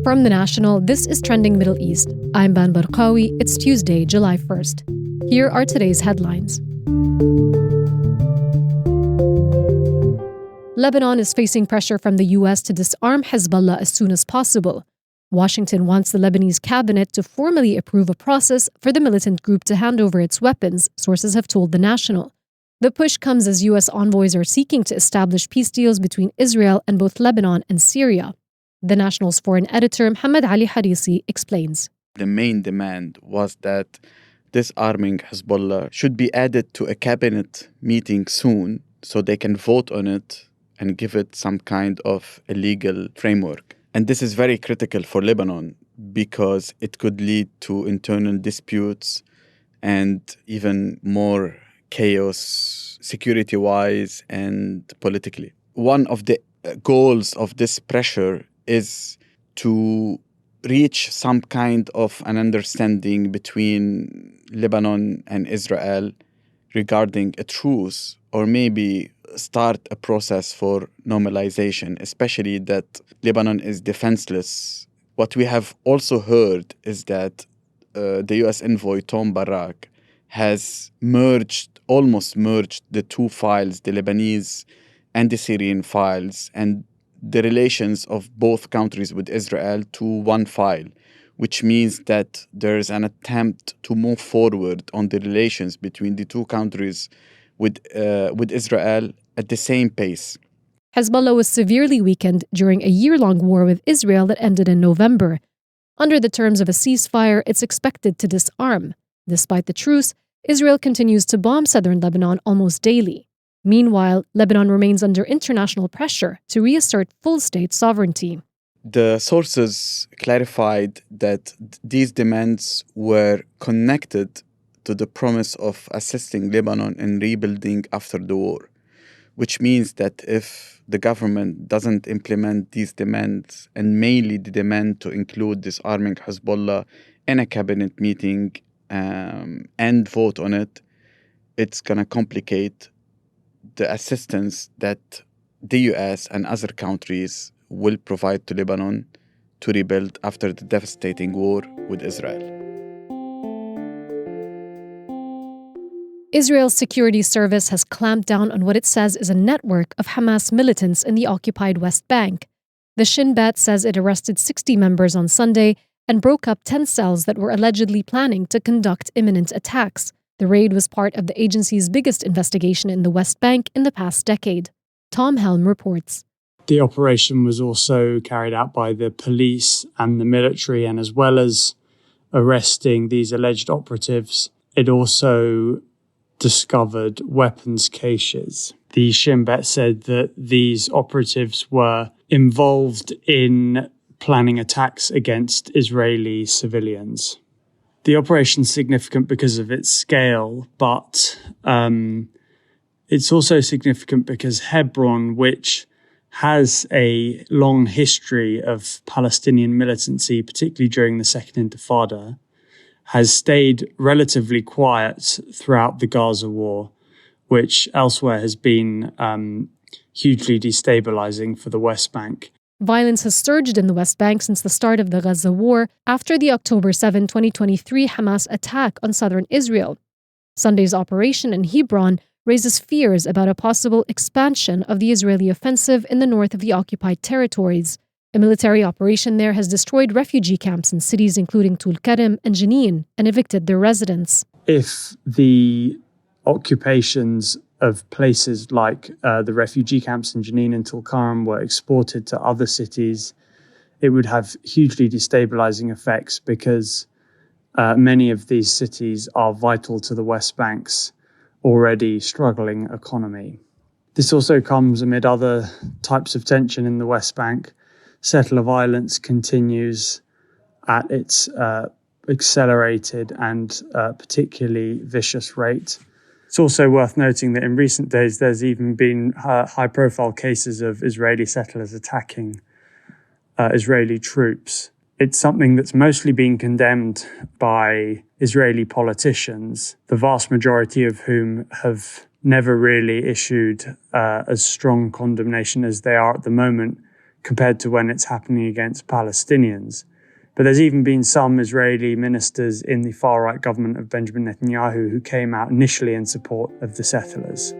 From The National, this is Trending Middle East. I'm Ban Barqawi. It's Tuesday, July 1st. Here are today's headlines. Lebanon is facing pressure from the U.S. to disarm Hezbollah as soon as possible. Washington wants the Lebanese cabinet to formally approve a process for the militant group to hand over its weapons, sources have told The National. The push comes as U.S. envoys are seeking to establish peace deals between Israel and both Lebanon and Syria. The National's foreign editor, Mohamad Ali Harisi, explains. The main demand was that disarming Hezbollah should be added to a cabinet meeting soon so they can vote on it and give it some kind of a legal framework. And this is very critical for Lebanon because it could lead to internal disputes and even more chaos security-wise and politically. One of the goals of this pressure is to reach some kind of an understanding between Lebanon and Israel regarding a truce, or maybe start a process for normalization, especially that Lebanon is defenseless. What we have also heard is that the U.S. envoy Tom Barak has almost merged the two files, the Lebanese and the Syrian files, and the relations of both countries with Israel to one file, which means that there is an attempt to move forward on the relations between the two countries with Israel at the same pace. Hezbollah was severely weakened during a year-long war with Israel that ended in November. Under the terms of a ceasefire, it's expected to disarm. Despite the truce, Israel continues to bomb southern Lebanon almost daily. Meanwhile, Lebanon remains under international pressure to reassert full state sovereignty. The sources clarified that these demands were connected to the promise of assisting Lebanon in rebuilding after the war, which means that if the government doesn't implement these demands, and mainly the demand to include disarming Hezbollah in a cabinet meeting and vote on it, it's going to complicate the assistance that the US and other countries will provide to Lebanon to rebuild after the devastating war with Israel. Israel's security service has clamped down on what it says is a network of Hamas militants in the occupied West Bank. The Shin Bet says it arrested 60 members on Sunday and broke up 10 cells that were allegedly planning to conduct imminent attacks. The raid was part of the agency's biggest investigation in the West Bank in the past decade. Tom Helm reports. The operation was also carried out by the police and the military, and as well as arresting these alleged operatives, it also discovered weapons caches. The Shin Bet said that these operatives were involved in planning attacks against Israeli civilians. The operation is significant because of its scale, but it's also significant because Hebron, which has a long history of Palestinian militancy, particularly during the Second Intifada, has stayed relatively quiet throughout the Gaza war, which elsewhere has been hugely destabilizing for the West Bank. Violence has surged in the West Bank since the start of the Gaza war after the October 7, 2023 Hamas attack on southern Israel. Sunday's operation in Hebron raises fears about a possible expansion of the Israeli offensive in the north of the occupied territories. A military operation there has destroyed refugee camps in cities including Tulkarem and Jenin and evicted their residents. If the occupations of places like the refugee camps in Jenin and Tulkarem were exported to other cities, it would have hugely destabilizing effects because many of these cities are vital to the West Bank's already struggling economy. This also comes amid other types of tension in the West Bank. Settler violence continues at its accelerated and particularly vicious rate. It's also worth noting that in recent days, there's even been high-profile cases of Israeli settlers attacking Israeli troops. It's something that's mostly been condemned by Israeli politicians, the vast majority of whom have never really issued as strong condemnation as they are at the moment, compared to when it's happening against Palestinians. But there's even been some Israeli ministers in the far-right government of Benjamin Netanyahu who came out initially in support of the settlers.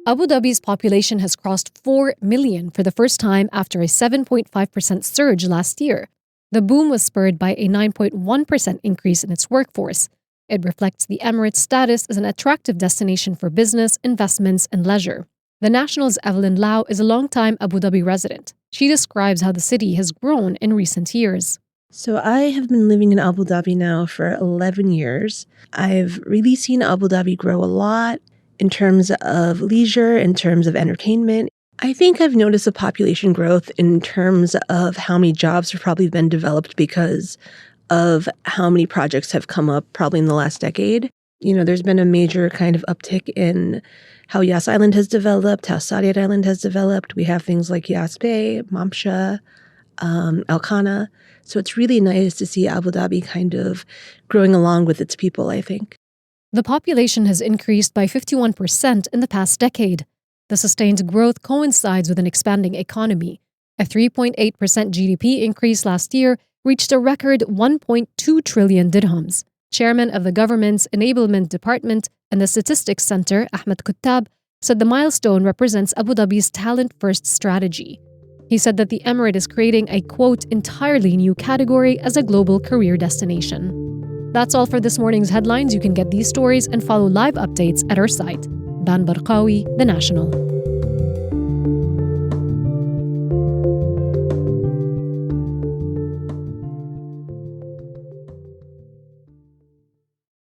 Abu Dhabi's population has crossed 4 million for the first time after a 7.5% surge last year. The boom was spurred by a 9.1% increase in its workforce. It reflects the Emirates' status as an attractive destination for business, investments, and leisure. The National's Evelyn Lau is a longtime Abu Dhabi resident. She describes how the city has grown in recent years. So I have been living in Abu Dhabi now for 11 years. I've really seen Abu Dhabi grow a lot in terms of leisure, in terms of entertainment. I think I've noticed a population growth in terms of how many jobs have probably been developed because of how many projects have come up probably in the last decade. There's been a major kind of uptick in how Yas Island has developed, how Saadiyat Island has developed. We have things like Yas Bay, Mamsha, Al Khana. So it's really nice to see Abu Dhabi kind of growing along with its people, I think. The population has increased by 51% in the past decade. The sustained growth coincides with an expanding economy. A 3.8% GDP increase last year reached a record 1.2 trillion dirhams. Chairman of the government's Enablement Department and the Statistics Center, Ahmed Kuttab, said the milestone represents Abu Dhabi's talent-first strategy. He said that the emirate is creating a, quote, entirely new category as a global career destination. That's all for this morning's headlines. You can get these stories and follow live updates at our site. Ban Barqawi, The National.